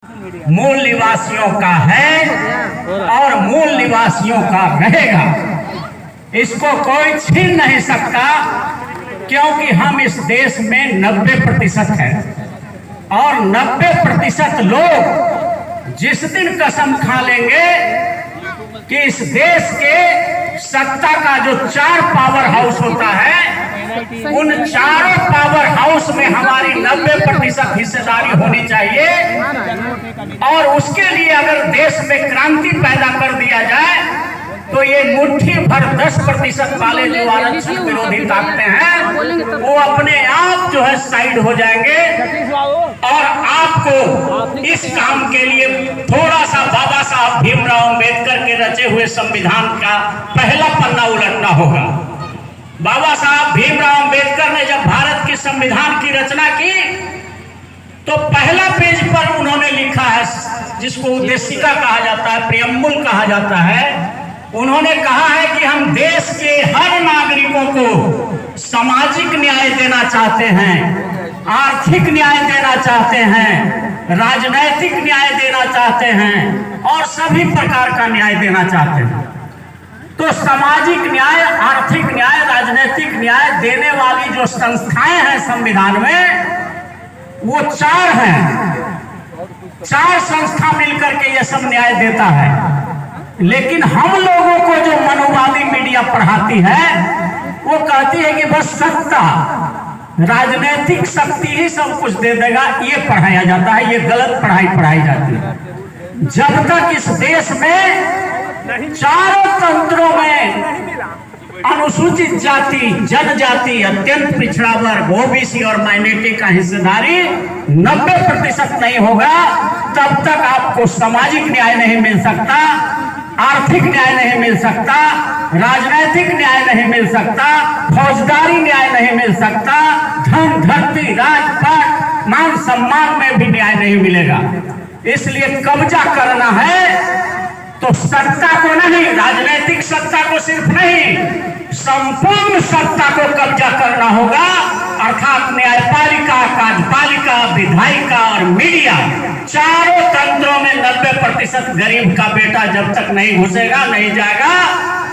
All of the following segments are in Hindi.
मूल निवासियों का है और मूल निवासियों का रहेगा। इसको कोई छीन नहीं सकता, क्योंकि हम इस देश में 90% हैं और 90% लोग जिस दिन कसम खा लेंगे कि इस देश के सत्ता का जो 4 पावर हाउस होता है, उन चारों पावर हाउस में हमारी 90% हिस्सेदारी होनी चाहिए। और उसके लिए अगर देश में क्रांति पैदा कर दिया जाए तो ये मुट्ठी भर 10% वाले जो आरक्षण विरोधी ताकतें हैं वो अपने आप जो है साइड हो जाएंगे और आपको इस काम के लिए थोड़ा सा बाबा साहब भीमराव अंबेडकर के रचे हुए संविधान का पहला पन्ना उलटना होगा। बाबा साहब भीमराव अंबेडकर ने जब भारत के संविधान की रचना की तो पहला पेज पर उन्होंने लिखा है, जिसको उद्देशिका कहा जाता है, प्रियम्बुल कहा जाता है। उन्होंने कहा है कि हम देश के हर नागरिकों को सामाजिक न्याय देना चाहते हैं, आर्थिक न्याय देना चाहते हैं, राजनैतिक न्याय देना चाहते हैं और सभी प्रकार का न्याय देना चाहते हैं। तो सामाजिक न्याय, आर्थिक न्याय, राजनीतिक न्याय देने वाली जो संस्थाएं हैं संविधान में, वो 4 हैं। 4 संस्था मिलकर के ये सब न्याय देता है। लेकिन हम लोगों को जो मनोवादी मीडिया पढ़ाती है वो कहती है कि बस सत्ता, राजनीतिक शक्ति ही सब कुछ दे देगा, ये पढ़ाया जाता है। ये गलत पढ़ाई जाती है। जब तक इस देश में चारों तंत्रों में अनुसूचित जाति, जनजाति, अत्यंत पिछड़ा वर्ग, ओबीसी और माइनॉरिटी का हिस्सेदारी 90% नहीं होगा, तब तक आपको सामाजिक न्याय नहीं मिल सकता, आर्थिक न्याय नहीं मिल सकता, राजनीतिक न्याय नहीं मिल सकता, फौजदारी न्याय नहीं मिल सकता, धन, धरती, राजपाट, मान सम्मान में भी न्याय नहीं मिलेगा। इसलिए कब्जा करना है तो सत्ता को नहीं, राजनीतिक सत्ता को सिर्फ नहीं, संपूर्ण सत्ता को कब्जा करना होगा। अर्थात न्यायपालिका, कार्यपालिका, विधायिका और मीडिया, चारों तंत्रों में 90% गरीब का बेटा जब तक नहीं घुसेगा, नहीं जाएगा,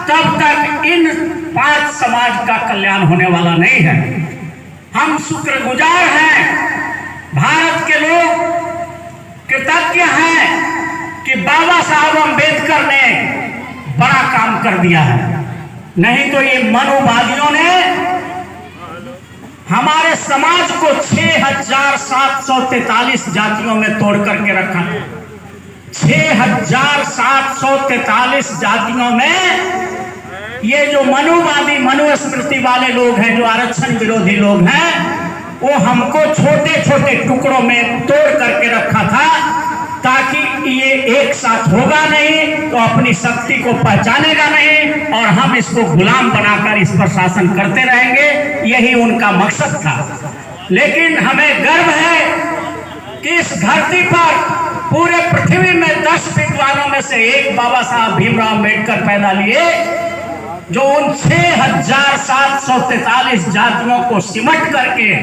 तब तक इन 5 समाज का कल्याण होने वाला नहीं है। हम शुक्रगुजार हैं, भारत के लोग कृतज्ञ हैं कि बाबा साहब अंबेडकर ने बड़ा काम कर दिया है। नहीं तो ये मनोवादियों ने हमारे समाज को 6743 जातियों में तोड़ करके रखा। 6743 जातियों में ये जो मनोवादी, मनुस्मृति वाले लोग हैं, जो आरक्षण विरोधी लोग हैं, वो हमको छोटे छोटे टुकड़ों में तोड़ करके रखा था, ताकि ये एक साथ होगा नहीं तो अपनी शक्ति को पहचानेगा नहीं और हम इसको गुलाम बनाकर इस पर शासन करते रहेंगे। यही उनका मकसद था। लेकिन हमें गर्व है कि इस धरती पर पूरे पृथ्वी में 10 विद्वानों में से एक बाबा साहब भीमराव अंबेडकर पैदा लिए, जो उन 6743 जातियों को सिमट करके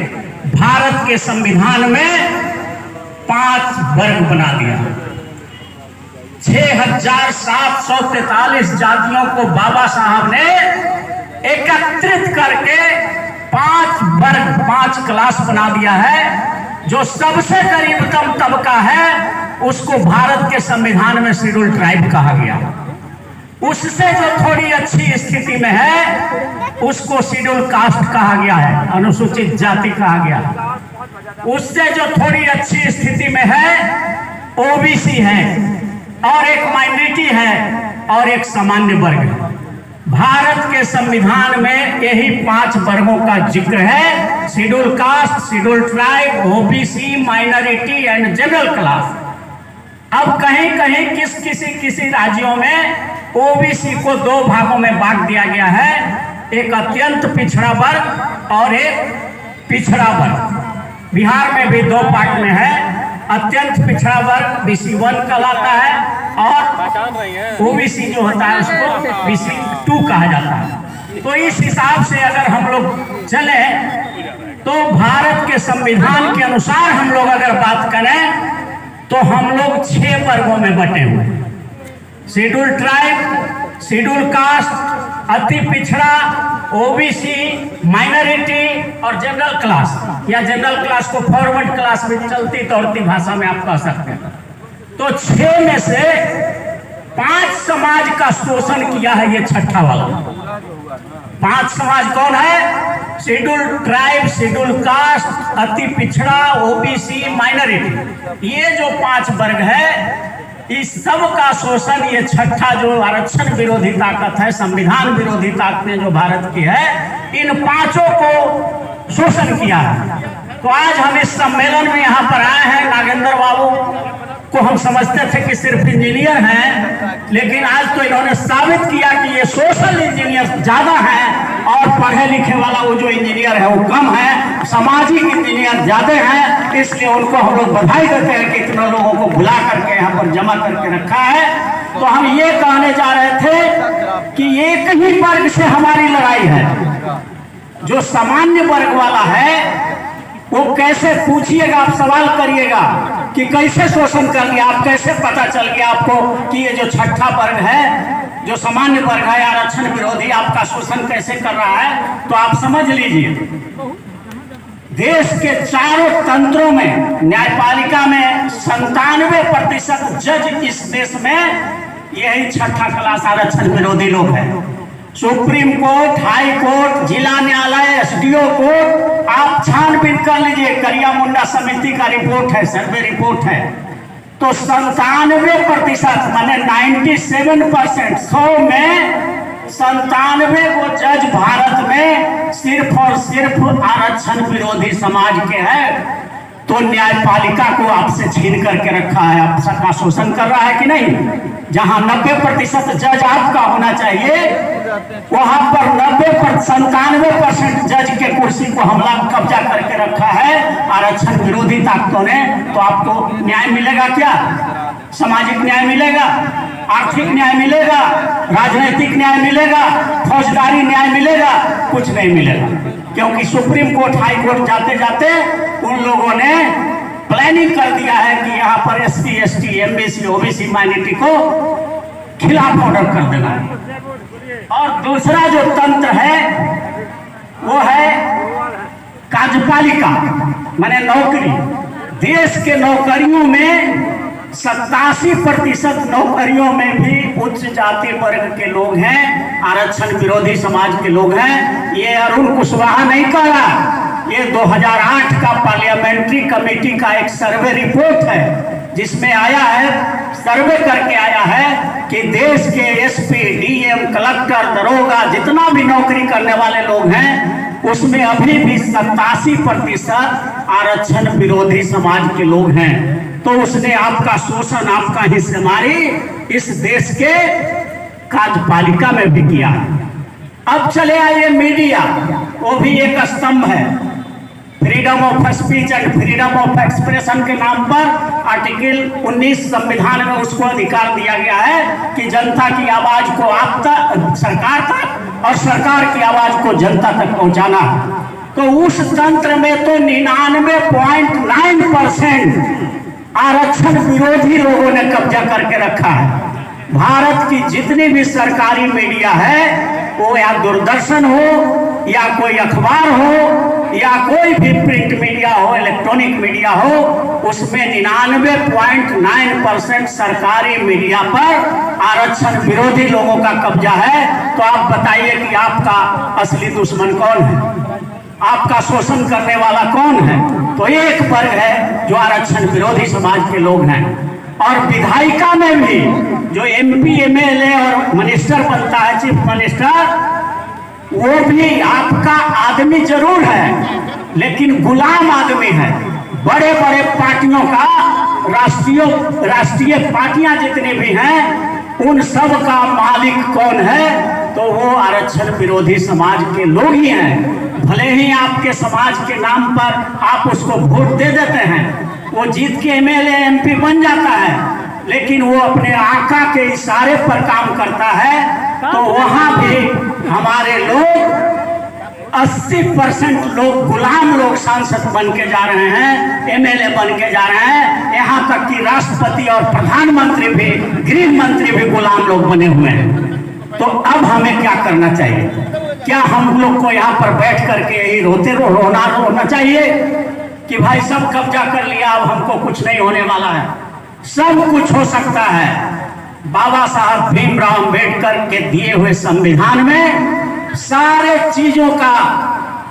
भारत के संविधान में 5 वर्ग बना दिया। 6743 जातियों को बाबा साहब ने एकत्रित करके 5 वर्ग, 5 क्लास बना दिया है। जो सबसे गरीबतम तबका है उसको भारत के संविधान में शेड्यूल ट्राइब कहा गया। उससे जो थोड़ी अच्छी स्थिति में है उसको शेड्यूल कास्ट कहा गया है, अनुसूचित जाति कहा गया। उससे जो थोड़ी अच्छी स्थिति में है ओबीसी है, और एक माइनॉरिटी है और एक सामान्य वर्ग है। भारत के संविधान में यही 5 वर्गों का जिक्र है, schedule caste, schedule tribe, OBC, minority and general class. अब कहीं कहीं किसी राज्यों में ओबीसी को 2 भागों में बांट दिया गया है, एक अत्यंत पिछड़ा वर्ग और एक पिछड़ा वर्ग। बिहार में भी 2 पार्ट में है। अत्यंत पिछड़ा वर्ग BC1 कहलाता है और ओबीसी जो होता है उसको BC2 कहा जाता है। तो इस हिसाब से अगर हम लोग चले तो भारत के संविधान के अनुसार हम लोग अगर बात करें तो हम लोग 6 वर्गों में बटे हुए हैं। शेड्यूल ट्राइब, शेड्यूल कास्ट, अति पिछड़ा, ओबीसी, माइनॉरिटी और जनरल क्लास, या जनरल क्लास को फॉरवर्ड क्लास में चलती तौरती भाषा में आप कह सकते हैं। तो 6 में से 5 समाज का शोषण किया है ये छठा वाला। 5 समाज कौन है? शेड्यूल ट्राइब, शेड्यूल कास्ट, अति पिछड़ा, ओबीसी, माइनॉरिटी। ये जो 5 वर्ग है, इस सब का शोषण ये छठा जो आरक्षण विरोधी ताकत है, संविधान विरोधी ताकतें जो भारत की है, इन 5 को शोषण किया है। तो आज हम इस सम्मेलन में यहाँ पर आए हैं। नागेंद्र बाबू को हम समझते थे कि सिर्फ इंजीनियर हैं, लेकिन आज तो इन्होंने साबित किया कि ये सोशल इंजीनियर ज्यादा हैं और पढ़े लिखे वाला वो जो इंजीनियर है वो कम है, सामाजिक इंजीनियर ज्यादा हैं। इसलिए उनको हम लोग बधाई देते हैं कि इतने लोगों को बुला करके यहाँ पर जमा करके रखा है। तो हम ये कहने जा रहे थे कि एक ही वर्ग से हमारी लड़ाई है। जो सामान्य वर्ग वाला है वो कैसे, पूछिएगा आप, सवाल करिएगा कि कैसे शोषण कर लिया, आप कैसे पता चल गया आपको कि ये जो छठा वर्ग है, जो सामान्य वर्ग है, आरक्षण विरोधी आपका शोषण कैसे कर रहा है? तो आप समझ लीजिए, देश के चारों तंत्रों में, न्यायपालिका में 97% जज इस देश में यही छठा क्लास आरक्षण विरोधी लोग हैं। सुप्रीम कोर्ट, हाई कोर्ट, जिला न्यायालय, एसडीओ कोर्ट, आप छानबीन कर लीजिए। करिया मुंडा समिति का रिपोर्ट है, सर्वे रिपोर्ट है। तो 97% माने 97%, 100 में 97 वो जज भारत में सिर्फ और सिर्फ आरक्षण विरोधी समाज के हैं। तो न्यायपालिका को आपसे छीन करके रखा है, आपका शोषण कर रहा है कि नहीं? जहां 90% जज आपका होना चाहिए, वहां पर 97% जज के कुर्सी को हमला कब्जा करके रखा है आरक्षण विरोधी ताकतों ने। तो आपको न्याय मिलेगा क्या? सामाजिक न्याय मिलेगा, आर्थिक न्याय मिलेगा, राजनीतिक न्याय मिलेगा, फौजदारी न्याय मिलेगा? कुछ नहीं मिलेगा, क्योंकि सुप्रीम कोर्ट, हाई कोर्ट जाते जाते उन लोगों ने प्लानिंग कर दिया है कि यहाँ पर SC, ST, MBC, OBC, minority को खिलाफ ऑर्डर कर देना है। और दूसरा जो तंत्र है वो है कार्यपालिका, माने नौकरी। देश के नौकरियों में 87% नौकरियों में भी उच्च जाति वर्ग के लोग हैं, आरक्षण विरोधी समाज के लोग हैं। ये अरुण कुशवाहा नहीं कह रहा, ये 2008 का पार्लियामेंट्री कमेटी का एक सर्वे रिपोर्ट है, जिसमें आया है, सर्वे करके आया है कि देश के एसपी, डीएम, कलेक्टर, दरोगा, जितना भी नौकरी करने वाले लोग हैं, उसमें अभी भी 87% आरक्षण विरोधी समाज के लोग हैं। तो उसने आपका शोषण, आपका हिस्सेदारी इस देश के कार्यपालिका में भी किया। अब चले आइए मीडिया, वो भी एक स्तंभ है। Freedom of speech and freedom of expression के नाम पर आर्टिकल 19 संविधान में उसको अधिकार दिया गया है कि जनता की आवाज को आप तक, सरकार तक, और सरकार की आवाज को जनता तक पहुंचाना। तो उस तंत्र में तो 99.9% आरक्षण विरोधी लोगों ने कब्जा करके रखा है। भारत की जितनी भी सरकारी मीडिया है, वो या दूरदर्शन हो, या कोई अखबार हो, या कोई भी प्रिंट मीडिया हो, इलेक्ट्रॉनिक मीडिया हो, उसमें 99.9% सरकारी मीडिया पर आरक्षण विरोधी लोगों का कब्जा है। तो आप बताइए कि आपका असली दुश्मन कौन है, आपका शोषण करने वाला कौन है? तो एक वर्ग है जो आरक्षण विरोधी समाज के लोग हैं। और विधायिका में भी जो एमपी, एमएलए और मिनिस्टर बनता है, चीफ मिनिस्टर, वो भी आपका आदमी जरूर है, लेकिन गुलाम आदमी है। बड़े बड़े पार्टियों का, राष्ट्रीय पार्टियां जितनी भी हैं, उन सब का मालिक कौन है? तो वो आरक्षण विरोधी समाज के लोग ही हैं। भले ही आपके समाज के नाम पर आप उसको वोट दे देते हैं, वो जीत के एमएलए, एमपी बन जाता है, लेकिन वो अपने आका के इशारे पर काम करता है। तो वहां भी हमारे लोग 80% लोग गुलाम लोग सांसद बन के जा रहे हैं, एमएलए बन के जा रहे हैं। यहाँ तक कि राष्ट्रपति और प्रधानमंत्री भी, गृह मंत्री भी गुलाम लोग बने हुए हैं। तो अब हमें क्या करना चाहिए? क्या हम लोग को यहाँ पर बैठ करके यही रोना चाहिए कि भाई सब कब्जा कर लिया, अब हमको कुछ नहीं होने वाला है? सब कुछ हो सकता है। बाबा साहब भीमराव अम्बेडकर के दिए हुए संविधान में सारे चीजों का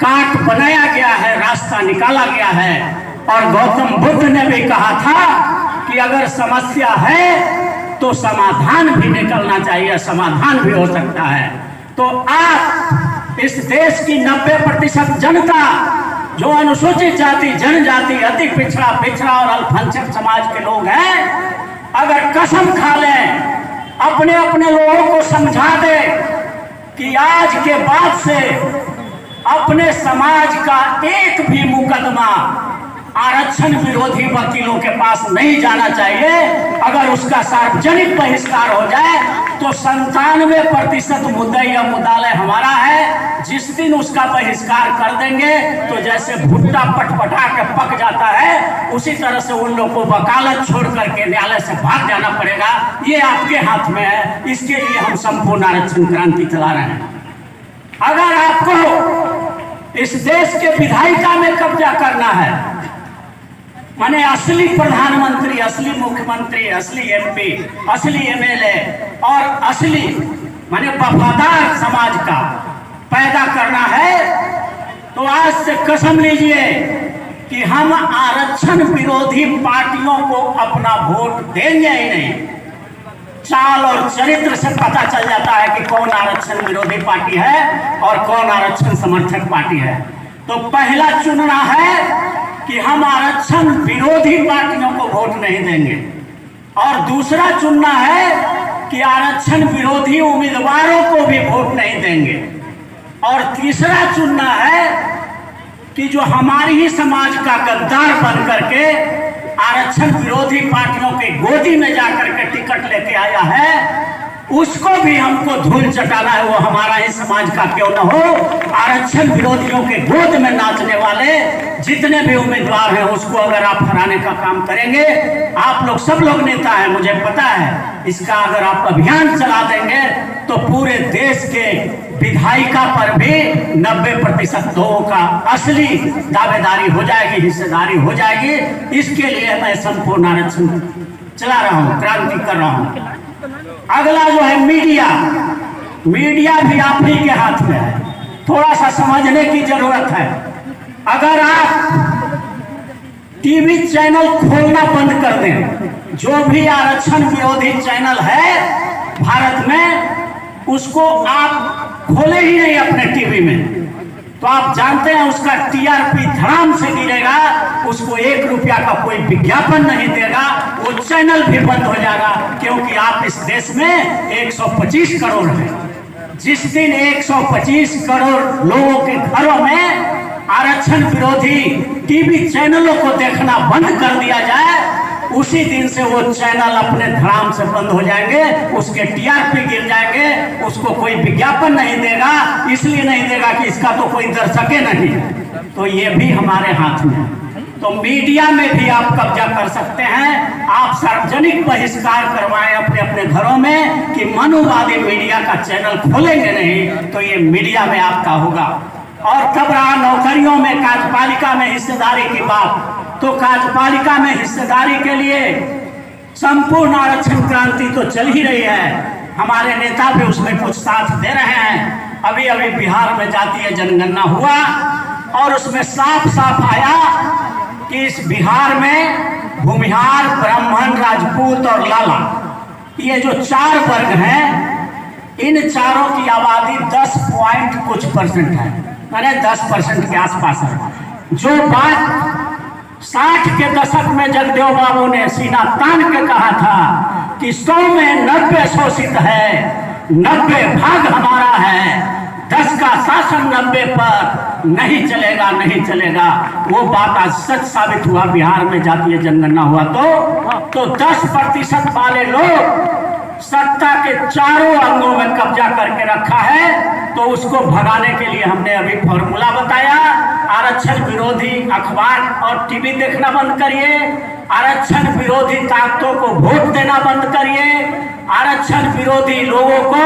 काट बनाया गया है, रास्ता निकाला गया है। और गौतम बुद्ध ने भी कहा था कि अगर समस्या है तो समाधान भी निकलना चाहिए, समाधान भी हो सकता है। तो आप इस देश की 90% जनता जो अनुसूचित जाति, जनजाति, अति पिछड़ा और अल्पसंख्यक समाज के लोग हैं, अगर कसम खा लें, अपने अपने लोगों को समझा दे कि आज के बाद से अपने समाज का एक भी मुकदमा आरक्षण विरोधी वकीलों के पास नहीं जाना चाहिए। अगर उसका सार्वजनिक बहिष्कार हो जाए तो 97% मुद्दा या मुद्दालय हमारा है। जिस दिन उसका बहिष्कार कर देंगे तो जैसे भुट्टा पटपटा के पक जाता है, उसी तरह से उन लोगों को वकालत छोड़ करके न्यायालय से भाग जाना पड़ेगा। ये आपके हाथ में है। इसके लिए हम संपूर्ण आरक्षण क्रांति चला रहे हैं। अगर आपको इस देश के विधायिका में कब्जा करना है, माने असली प्रधानमंत्री, असली मुख्यमंत्री, असली एमपी, असली एमएलए और असली माने वफादार समाज का पैदा करना है, तो आज से कसम लीजिए कि हम आरक्षण विरोधी पार्टियों को अपना वोट देंगे ही नहीं। चाल और चरित्र से पता चल जाता है कि कौन आरक्षण विरोधी पार्टी है और कौन आरक्षण समर्थक पार्टी है। तो पहला चुनना है कि हम आरक्षण विरोधी पार्टियों को वोट नहीं देंगे, और दूसरा चुनना है कि आरक्षण विरोधी उम्मीदवारों को भी वोट नहीं देंगे, और तीसरा चुनना है कि जो हमारी ही समाज का गद्दार बन करके आरक्षण विरोधी पार्टियों के गोदी में जाकर के टिकट लेके आया है, उसको भी हमको धूल चटाना है। वो हमारा ही समाज का क्यों न हो, आरक्षण विरोधियों के गोद में नाचने वाले जितने भी उम्मीदवार हैं, उसको अगर आप हराने का काम करेंगे, आप लोग सब लोग नेता हैं, मुझे पता है, इसका अगर आप अभियान चला देंगे तो पूरे देश के विधायिका पर भी 90% लोगों का असली दावेदारी हो जाएगी, हिस्सेदारी हो जाएगी। इसके लिए मैं संपूर्ण आरक्षण चला रहा हूँ, क्रांति कर रहा हूँ। अगला जो है मीडिया, मीडिया भी आप ही के हाथ में है, थोड़ा सा समझने की जरूरत है। अगर आप टीवी चैनल खोलना बंद कर दें, जो भी आरक्षण विरोधी चैनल है भारत में, उसको आप खोले ही नहीं अपने टीवी में, तो आप जानते हैं उसका टीआरपी धड़ाम से गिरेगा, उसको 1 रुपया का कोई विज्ञापन नहीं देगा, वो चैनल भी बंद हो जाएगा। क्योंकि आप इस देश में 125 करोड़ हैं। जिस दिन 125 करोड़ लोगों के घरों में आरक्षण विरोधी टीवी चैनलों को देखना बंद कर दिया जाए, उसी दिन से वो चैनल अपने धड़ाम से बंद हो जाएंगे, उसके टीआरपी गिर जाएंगे, उसको कोई विज्ञापन नहीं देगा। इसलिए नहीं देगा कि इसका तो कोई दर्शके नहीं। तो ये भी हमारे हाथ में है। तो मीडिया में भी आप कब्जा कर सकते हैं। आप सार्वजनिक बहिष्कार करवाएं अपने अपने घरों में कि मनुवादी मीडिया का चैनल खोलेंगे नहीं, तो ये मीडिया में आपका होगा। और तब रहा नौकरियों में, कार्यपालिका में हिस्सेदारी की बात, तो कार्यपालिका में हिस्सेदारी के लिए संपूर्ण आरक्षण क्रांति तो चल ही रही है। हमारे नेता भी उसमें कुछ साथ दे रहे हैं। अभी अभी बिहार में जातीय जनगणना हुआ और उसमें साफ साफ आया कि इस बिहार में भूमिहार, ब्राह्मण, राजपूत और लाला, ये जो 4 वर्ग हैं, इन चारों की आबादी 10 पॉइंट कुछ % है, यानी 10% के आसपास है। जो बात 60 के दशक में जगदेव बाबू ने सीना तान के कहा था कि 100 में 90 शोषित है, 90 भाग हमारा है, 10 का शासन 90 पर नहीं चलेगा, नहीं चलेगा, वो बात आज सच साबित हुआ। बिहार में जातीय जनगणना हुआ तो 10% वाले लोग सत्ता के चारों अंगों में कब्जा करके रखा है। तो उसको भगाने के लिए हमने अभी फॉर्मूला बताया। आरक्षण विरोधी अखबार और टीवी देखना बंद करिए, आरक्षण विरोधी ताकतों को वोट देना बंद करिए, आरक्षण विरोधी लोगों को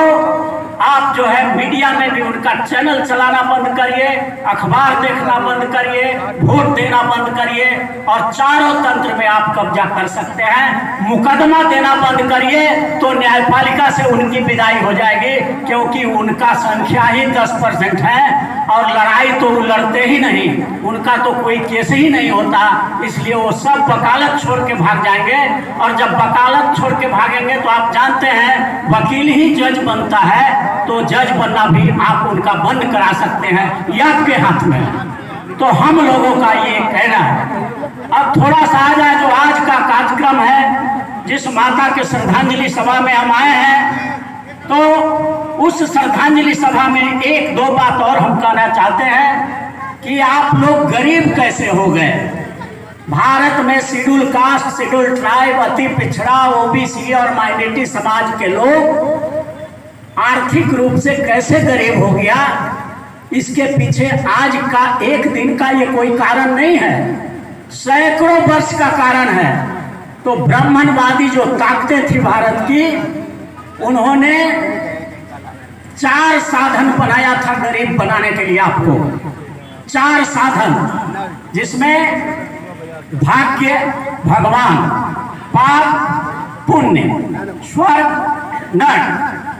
आप जो है मीडिया में भी उनका चैनल चलाना बंद करिए, अखबार देखना बंद करिए, वोट देना बंद करिए और चारों तंत्र में आप कब्जा कर सकते हैं। मुकदमा देना बंद करिए तो न्यायपालिका से उनकी विदाई हो जाएगी, क्योंकि उनका संख्या ही 10% है और लड़ाई तो वो लड़ते ही नहीं, उनका तो कोई केस ही नहीं होता, इसलिए वो सब वकालत छोड़ के भाग जाएंगे। और जब वकालत छोड़ के भागेंगे तो आप जानते हैं वकील ही जज बनता है, तो जज बनना भी आप उनका बंद करा सकते हैं, ये आपके हाथ में है। तो हम लोगों का ये कहना है। अब थोड़ा सा आ जाए जो आज का कार्यक्रम है, जिस माता के श्रद्धांजलि सभा में हम आए हैं, तो उस श्रद्धांजलि सभा में एक दो बात और हम कहना चाहते हैं कि आप लोग गरीब कैसे हो गए। भारत में शेड्यूल कास्ट, शेड्यूल ट्राइब, अति पिछड़ा, ओबीसी और माइनॉरिटी समाज के लोग आर्थिक रूप से कैसे गरीब हो गया, इसके पीछे आज का एक दिन का ये कोई कारण नहीं है, सैकड़ों वर्ष का कारण है। तो ब्राह्मणवादी जो ताकतें थी भारत की, उन्होंने 4 साधन बनाया था गरीब बनाने के लिए आपको, 4 साधन, जिसमें भाग्य, भगवान, पाप, पुण्य, स्वर्ग, नर्क,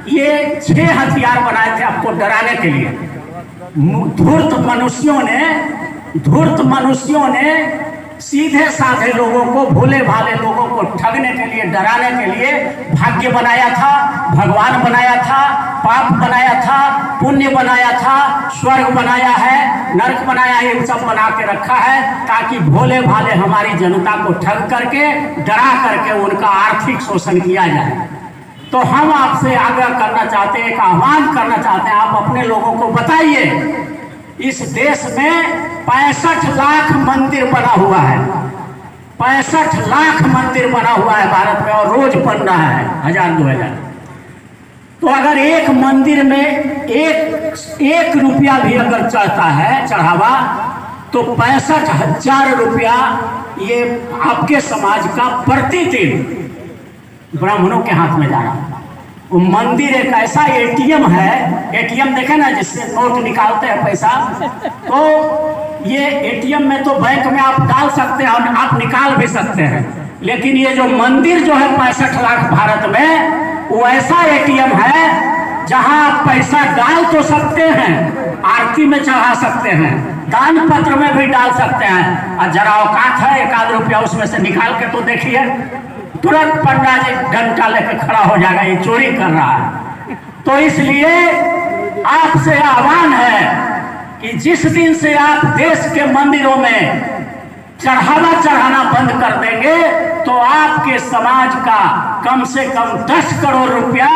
ये 6 हथियार बनाए थे आपको डराने के लिए। धूर्त मनुष्यों ने सीधे साधे लोगों को, भोले भाले लोगों को ठगने के लिए, डराने के लिए भाग्य बनाया था, भगवान बनाया था, पाप बनाया था, पुण्य बनाया था, स्वर्ग बनाया है, नरक बनाया है, ये सब बना के रखा है ताकि भोले भाले हमारी जनता को ठग करके, डरा करके उनका आर्थिक शोषण किया जाए। तो हम आपसे आग्रह करना चाहते हैं, एक आह्वान करना चाहते हैं, आप अपने लोगों को बताइए, इस देश में 65 लाख मंदिर बना हुआ है, 65 लाख मंदिर बना हुआ है भारत में, और रोज बन रहा है 1000-2000। तो अगर एक मंदिर में एक रुपया भी अगर चढ़ता है चढ़ावा, तो 65,000 रुपया ये आपके समाज का प्रतिदिन ब्राह्मणों के हाथ में जा रहा है। वो मंदिर एक ऐसा एटीएम है, एटीएम देखे ना जिससे नोट निकालते हैं पैसा, तो ये एटीएम में तो बैंक में आप डाल सकते हैं और आप निकाल भी सकते हैं, लेकिन ये जो मंदिर जो है 65 लाख भारत में, वो ऐसा एटीएम है जहां आप पैसा डाल तो सकते हैं, आरती में चढ़ा सकते हैं, दान पत्र में भी डाल सकते हैं, और जरा औकात है 1 रुपया उसमें से निकाल के तो देखिए, तुरंत पंडा जी डंडा लेकर खड़ा हो जाएगा, ये चोरी कर रहा है। तो इसलिए आपसे आह्वान है कि जिस दिन से आप देश के मंदिरों में चढ़ावा चढ़ाना बंद कर देंगे, तो आपके समाज का कम से कम 10 करोड़ रुपया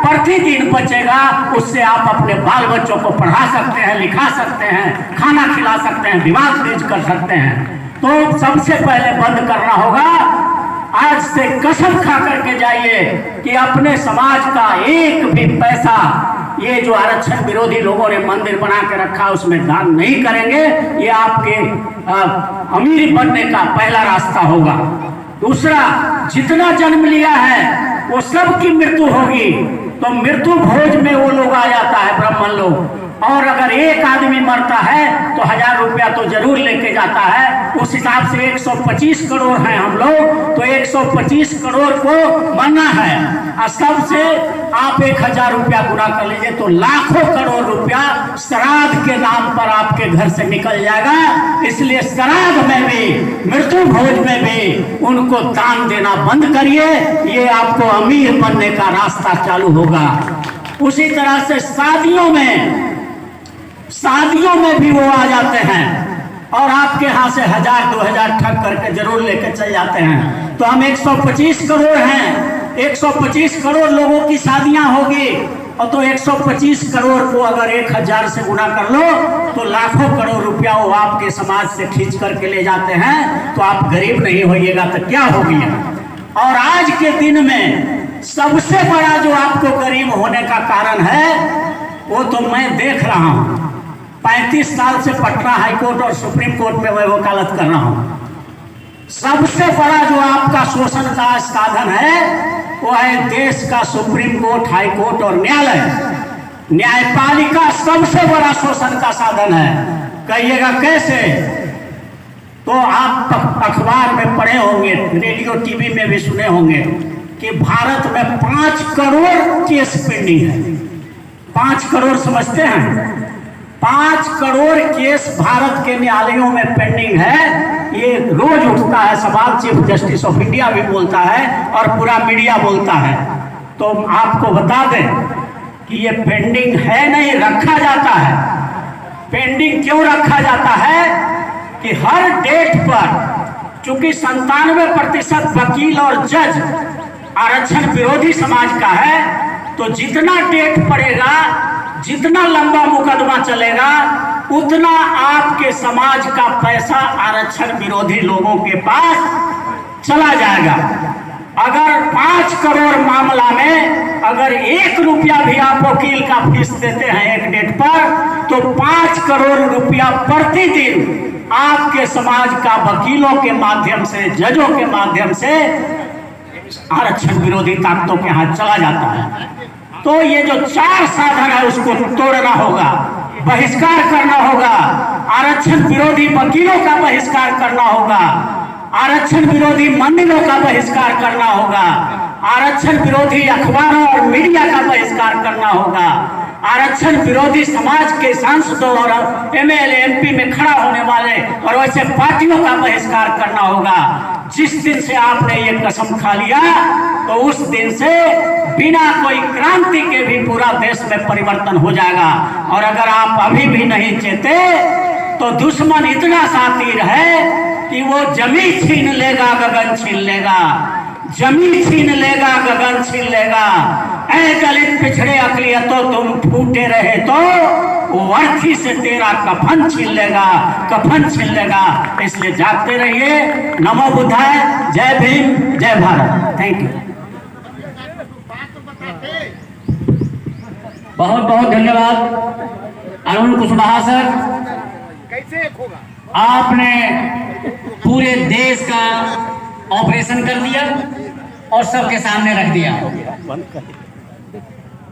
प्रतिदिन बचेगा, उससे आप अपने बाल बच्चों को पढ़ा सकते हैं, लिखा सकते हैं, खाना खिला सकते हैं, विवाह तेज कर सकते हैं। तो सबसे पहले बंद करना होगा। आज से कसम खा करके जाइए कि अपने समाज का एक भी पैसा ये जो आरक्षण विरोधी लोगों ने मंदिर बना के रखा उसमें दान नहीं करेंगे। ये आपके अमीर बनने का पहला रास्ता होगा। दूसरा, जितना जन्म लिया है वो सब की मृत्यु होगी, तो मृत्यु भोज में वो लोग आ जाता है ब्राह्मण लोग, और अगर एक आदमी मरता है तो 1000 रुपया तो जरूर लेके जाता है। उस हिसाब से 125 करोड़ हैं हम लोग, तो 125 करोड़ को मरना है, और सबसे आप 1000 रुपया गुना कर लीजिए तो लाखों करोड़ रुपया श्राद्ध के नाम पर आपके घर से निकल जाएगा। इसलिए श्राद्ध में भी, मृत्यु भोज में भी उनको दान देना बंद करिए, ये आपको अमीर बनने का रास्ता चालू होगा। उसी तरह से शादियों में भी वो आ जाते हैं और आपके यहाँ से 1000-2000 ठग करके जरूर लेकर चल जाते हैं। तो हम 125 करोड़ हैं, 125 करोड़ लोगों की शादियां होगी, और तो 125 करोड़ को अगर 1000 से गुना कर लो तो लाखों करोड़ रुपया वो आपके समाज से खींच करके ले जाते हैं। तो आप गरीब नहीं होइएगा तो क्या हो गया। और आज के दिन में सबसे बड़ा जो आपको गरीब होने का कारण है, वो तो मैं देख रहा हूँ। 35 साल से पटना हाईकोर्ट और सुप्रीम कोर्ट में मैं वकालत कर रहा हूँ। सबसे बड़ा जो आपका शोषण का साधन है वो है देश का सुप्रीम कोर्ट, हाई कोर्ट और न्यायालय। न्यायपालिका सबसे बड़ा शोषण का साधन है। कहिएगा कैसे? तो आप अखबार में पढ़े होंगे, रेडियो टीवी में भी सुने होंगे कि भारत में 5 करोड़ केस पेंडिंग है। 5 करोड़ समझते हैं? 5 करोड़ केस भारत के न्यायालयों में पेंडिंग है। ये रोज उठता है सवाल, चीफ जस्टिस ऑफ इंडिया भी बोलता है और पूरा मीडिया बोलता है। तो आपको बता दें कि ये पेंडिंग है नहीं, रखा जाता है। पेंडिंग क्यों रखा जाता है कि हर डेट पर, चूंकि 97% वकील और जज आरक्षण विरोधी समाज का है, तो जितना डेट पड़ेगा, जितना लंबा मुकदमा चलेगा, उतना आपके समाज का पैसा आरक्षण विरोधी लोगों के पास चला जाएगा। अगर 5 करोड़ मामला में अगर 1 रुपया भी आप वकील का फीस देते हैं एक डेट पर, तो 5 करोड़ रुपया प्रतिदिन आपके समाज का वकीलों के माध्यम से, जजों के माध्यम से आरक्षण विरोधी ताकतों के हाथ चला जाता है। तो ये जो 4 साधन है उसको तोड़ना होगा, बहिष्कार करना होगा। आरक्षण विरोधी वकीलों का बहिष्कार करना होगा, आरक्षण विरोधी मंदिरों का बहिष्कार करना होगा, आरक्षण विरोधी अखबारों और मीडिया का बहिष्कार करना होगा, आरक्षण विरोधी समाज के सांसदों और एमएलए एमपी में खड़ा होने वाले और वैसे पार्टियों का बहिष्कार करना होगा। जिस दिन से आपने ये कसम खा लिया, तो उस दिन से बिना कोई क्रांति के भी पूरा देश में परिवर्तन हो जाएगा। और अगर आप अभी भी नहीं चेते, तो दुश्मन इतना शातिर है कि वो जमीन छीन लेगा, गगन छीन लेगा। जमीन छीन लेगा, गगन छीन लेगा। ऐ दलित पिछड़े अकलियतों, तुम फूटे रहे तो वो अर्थी से तेरा कफन छीन लेगा, कफन छीन लेगा। इसलिए जागते रहिए। नमो बुद्धाय। जय भीम, जय भारत। Thank you. बहुत बहुत धन्यवाद अरुण कुशवाहा सर। कैसे होगा? आपने पूरे देश का ऑपरेशन कर दिया और सबके सामने रख दिया।